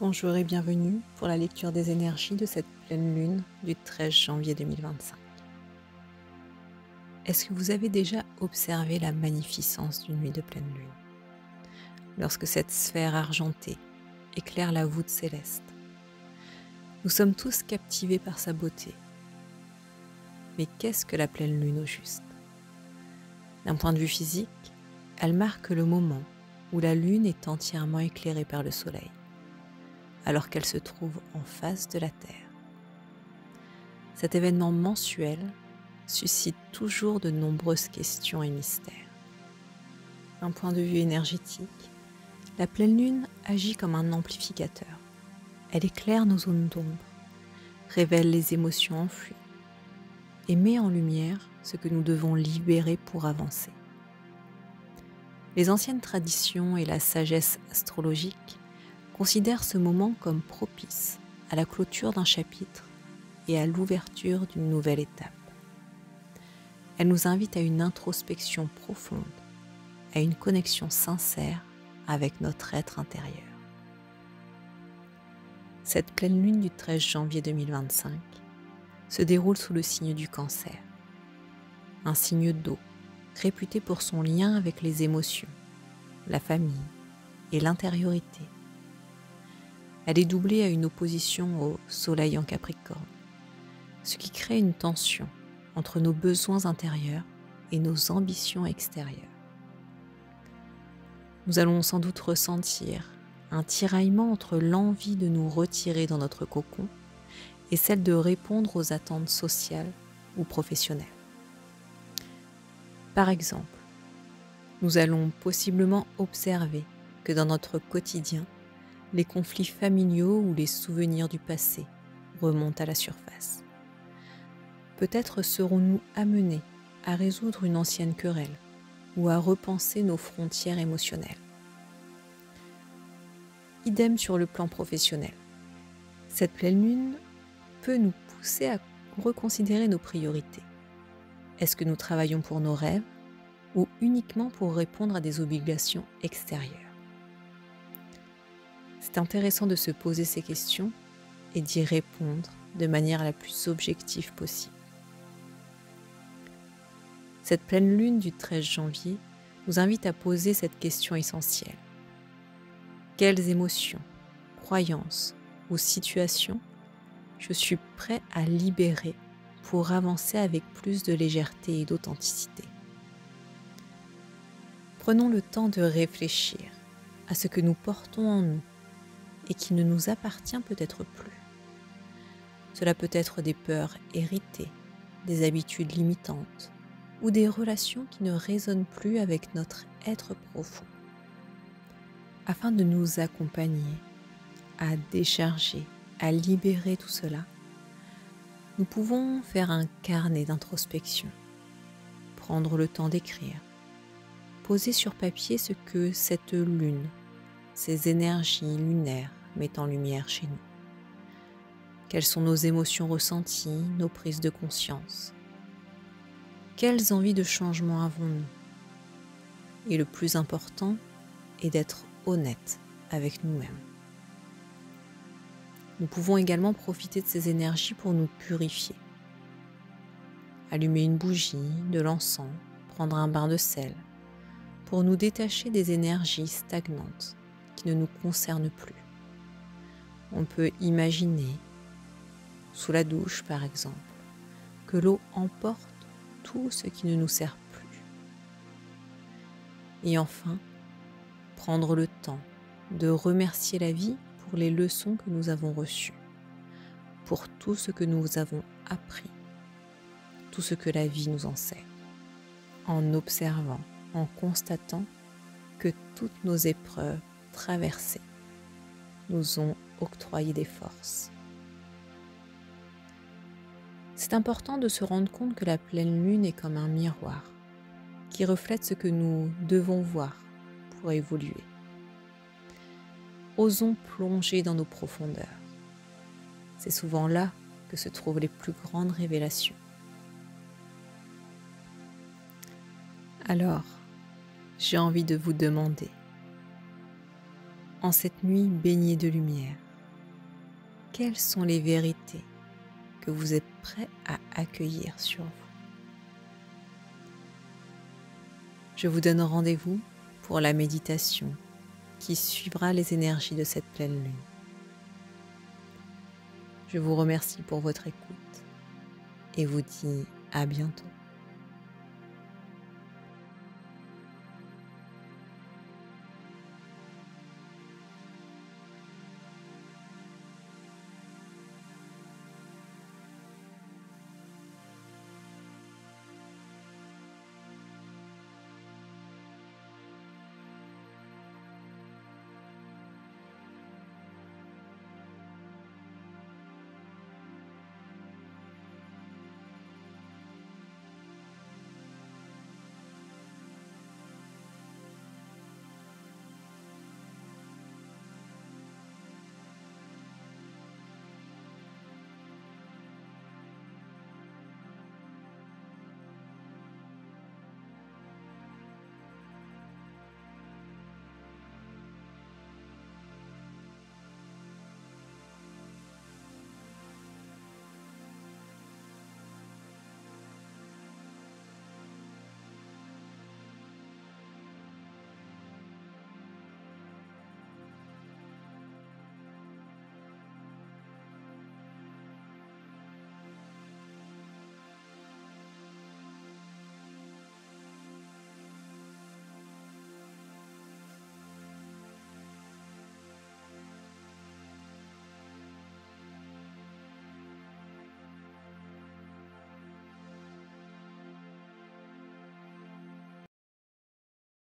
Bonjour et bienvenue pour la lecture des énergies de cette pleine lune du 13 janvier 2025. Est-ce que vous avez déjà observé la magnificence d'une nuit de pleine lune? Lorsque cette sphère argentée éclaire la voûte céleste, nous sommes tous captivés par sa beauté. Mais qu'est-ce que la pleine lune au juste? D'un point de vue physique, elle marque le moment où la lune est entièrement éclairée par le soleil, alors qu'elle se trouve en face de la Terre. Cet événement mensuel suscite toujours de nombreuses questions et mystères. D'un point de vue énergétique, la pleine lune agit comme un amplificateur. Elle éclaire nos zones d'ombre, révèle les émotions enfouies et met en lumière ce que nous devons libérer pour avancer. Les anciennes traditions et la sagesse astrologique considèrent ce moment comme propice à la clôture d'un chapitre et à l'ouverture d'une nouvelle étape. Elle nous invite à une introspection profonde, à une connexion sincère avec notre être intérieur. Cette pleine lune du 13 janvier 2025 se déroule sous le signe du Cancer, un signe d'eau réputé pour son lien avec les émotions, la famille et l'intériorité. Elle est doublée à une opposition au Soleil en Capricorne, ce qui crée une tension entre nos besoins intérieurs et nos ambitions extérieures. Nous allons sans doute ressentir un tiraillement entre l'envie de nous retirer dans notre cocon et celle de répondre aux attentes sociales ou professionnelles. Par exemple, nous allons possiblement observer que dans notre quotidien, les conflits familiaux ou les souvenirs du passé remontent à la surface. Peut-être serons-nous amenés à résoudre une ancienne querelle ou à repenser nos frontières émotionnelles. Idem sur le plan professionnel. Cette pleine lune peut nous pousser à reconsidérer nos priorités. Est-ce que nous travaillons pour nos rêves ou uniquement pour répondre à des obligations extérieures? C'est intéressant de se poser ces questions et d'y répondre de manière la plus objective possible. Cette pleine lune du 13 janvier nous invite à poser cette question essentielle. Quelles émotions, croyances ou situations je suis prêt à libérer pour avancer avec plus de légèreté et d'authenticité? Prenons le temps de réfléchir à ce que nous portons en nous et qui ne nous appartient peut-être plus. Cela peut être des peurs héritées, des habitudes limitantes ou des relations qui ne résonnent plus avec notre être profond. Afin de nous accompagner à décharger, à libérer tout cela, nous pouvons faire un carnet d'introspection, prendre le temps d'écrire, poser sur papier ce que cette lune, ces énergies lunaires mettent en lumière chez nous. Quelles sont nos émotions ressenties, nos prises de conscience? Quelles envies de changement avons-nous? Et le plus important est d'être honnête avec nous-mêmes. Nous pouvons également profiter de ces énergies pour nous purifier. Allumer une bougie, de l'encens, prendre un bain de sel, pour nous détacher des énergies stagnantes qui ne nous concernent plus. On peut imaginer, sous la douche par exemple, que l'eau emporte tout ce qui ne nous sert plus. Et enfin, prendre le temps de remercier la vie pour les leçons que nous avons reçues, pour tout ce que nous avons appris, tout ce que la vie nous enseigne, en observant, en constatant que toutes nos épreuves traversées nous ont octroyé des forces. C'est important de se rendre compte que la pleine lune est comme un miroir qui reflète ce que nous devons voir pour évoluer. Osons plonger dans nos profondeurs. C'est souvent là que se trouvent les plus grandes révélations. Alors, j'ai envie de vous demander, en cette nuit baignée de lumière, quelles sont les vérités que vous êtes prêt à accueillir sur vous. Je vous donne rendez-vous pour la méditation qui suivra les énergies de cette pleine lune. Je vous remercie pour votre écoute et vous dis à bientôt.